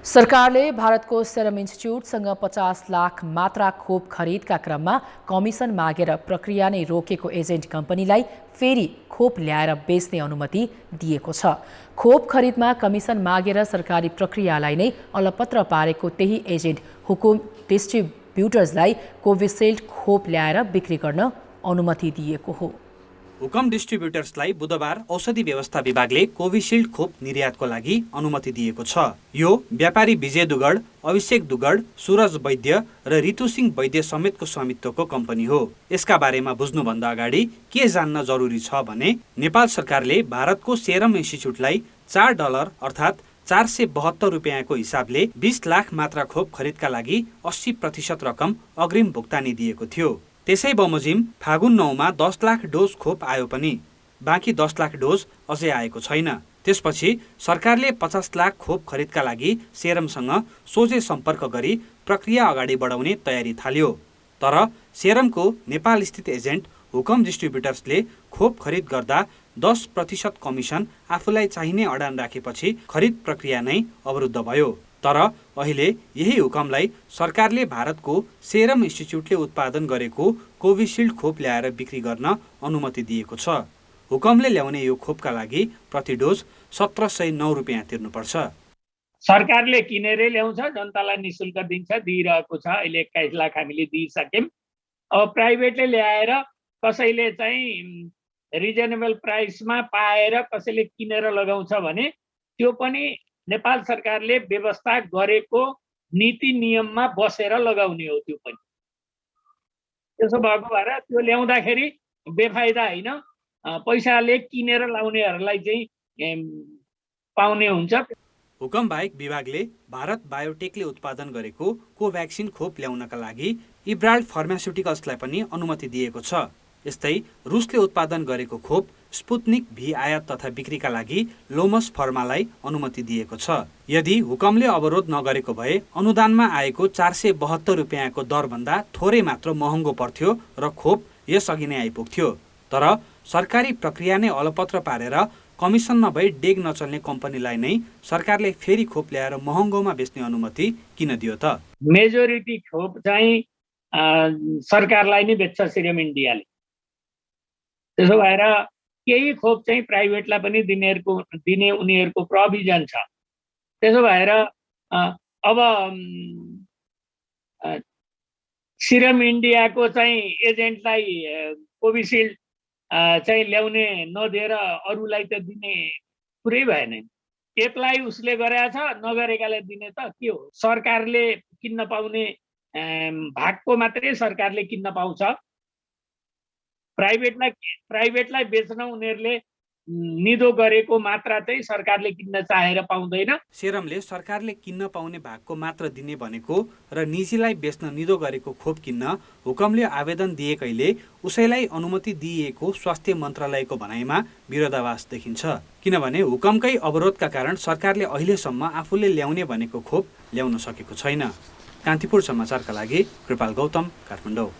सरकारले भारतको सेरम इन्स्टिच्युटसँग 50 लाख मात्रा खोप खरिदका क्रममा कमिसन मागेर प्रक्रिया नै रोकेको एजेन्ट कम्पनीलाई फेरि खोप ल्याएर बेच्ने अनुमति दिएको छ। खोप खरिदमा कमिसन मागेर सरकारी प्रक्रियालाई नै अलपत्र पारेको त्यही एजेन्ट हुकुम डिस्ट्रिब्युटर्सलाई कोभिसिल्ड खोप ल्याएर बिक्री गर्न अनुमति दिएको हो। हुकम डिस्ट्रिब्युटर्सलाई बुधबार औषधि व्यवस्था विभागले कोभिसिल्ड खोप निर्यातको लागि अनुमति दिएको छ। यो व्यापारी विजय दुगड, अभिषेक दुगड, सूरज वैद्य र ऋतु सिंह वैद्य समेतको स्वामित्वको कम्पनी हो। यसका बारेमा बुझ्नुभन्दा अगाडि के जान्न जरुरी छ भने नेपाल सरकारले भारतको सेरम इन्स्टिच्युटलाई $4 अर्थात् 472 रुपियाँको हिसाबले 20 लाख मात्रा खोप खरिदका लागि 80% रकम अग्रिम भुक्तानी दिएको थियो। त्यसै बमोजिम फागुन 9 मा 10 लाख डोज खोप आयो पनि बाँकी 10 लाख डोज अझै आएको छैन। त्यसपछि सरकारले 50 लाख खोप खरिदका लागि सेरमसँग सोझै सम्पर्क गरी प्रक्रिया अगाडि बढाउने तयारी थाल्यो। तर सेरमको नेपाल स्थित एजेन्ट हुकम डिस्ट्रिब्युटर्सले खोप खरिद गर्दा 10% कमिसन आफूलाई चाहिने अडान राखेपछि खरिद प्रक्रिया नै अवरुद्ध भयो। तर अहिले यही हुकमलाई सरकारले भारतको सेरम इन्स्टिच्युटले उत्पादन गरेको कोभिसिल्ड खोप ल्याएर बिक्री गर्न अनुमति दिएको छ। हुकमले ल्याउने यो खोपका लागि प्रति डोज 1709 रुपियाँ तिर्नुपर्छ। सरकारले किनेरै ल्याउँछ, जनतालाई निशुल्क दिन्छ, दिइरहेको छ। अहिले 21 लाख हामीले दिइसक्यौँ। अब प्राइभेटले ल्याएर कसैले चाहिँ रिजनेबल प्राइसमा पाएर कसैले किनेर लगाउँछ भने त्यो पनि नेपाल सरकारले व्यवस्था गरेको नीति नियममा बसेर लगाउने हो। त्यो पनि त्यसो भएको भएर त्यो ल्याउँदाखेरि बेफाइदा होइन, पैसाले किनेर लाउनेहरूलाई चाहिँ पाउने हुन्छ। हुकम बाहेक विभागले भारत बायोटेकले उत्पादन गरेको कोभ्याक्सिन खोप ल्याउनका लागि इब्राल्ड फार्मास्युटिकल्सलाई पनि अनुमति दिएको छ। यस्तै रुसले उत्पादन गरेको खोप स्पुत्निक भी आयात तथा बिक्रीका लागि लोमस फर्मालाई अनुमति दिएको छ। यदि हुकमले अवरोध नगरेको भए अनुदानमा आएको 472 रुपियाँको दरभन्दा थोरै मात्र महँगो पर्थ्यो र खोप यसअघि नै आइपुग्थ्यो। तर सरकारी प्रक्रिया नै अलपत्र पारेर कमिसन नभई डेग नचल्ने कम्पनीलाई नै सरकारले फेरि खोप ल्याएर महँगोमा बेच्ने अनुमति किन दियो त? मेजोरिटी खोप चाहिँ सरकारलाई नै बेच्छ सिरम इन्डियाले। त्यसो भएर केही खोप चाहिँ प्राइभेटलाई पनि दिने उनीहरूको प्रोभिजन छ। त्यसो भएर अब सिरम इन्डियाको चाहिँ एजेन्टलाई कोभिसिल्ड चाहिँ ल्याउने नदिएर अरूलाई त दिने कुरै भएन। एप्लाई उसले गरेछ, नगरेकालाई दिने त के हो? सरकारले किन्न पाउने भागको मात्रै सरकारले किन्न पाउँछ। प्राइभेटलाई बेच्न उनीहरूले निदो गरेको मात्रा चाहिँ सरकारले किन्न चाहेर पाउँदैन। सेरमले सरकारले किन्न पाउने भागको मात्र दिने भनेको र निजीलाई बेच्न निदो गरेको खोप किन्न हुकमले आवेदन दिएकैले उसैलाई अनुमति दिइएको स्वास्थ्य मन्त्रालयको भनाइमा विरोधाभास देखिन्छ। किनभने हुकमकै अवरोधका कारण सरकारले अहिलेसम्म आफूले ल्याउने भनेको खोप ल्याउन सकेको छैन। कान्तिपुर समाचारका लागि कृपाल गौतम, काठमाडौँ।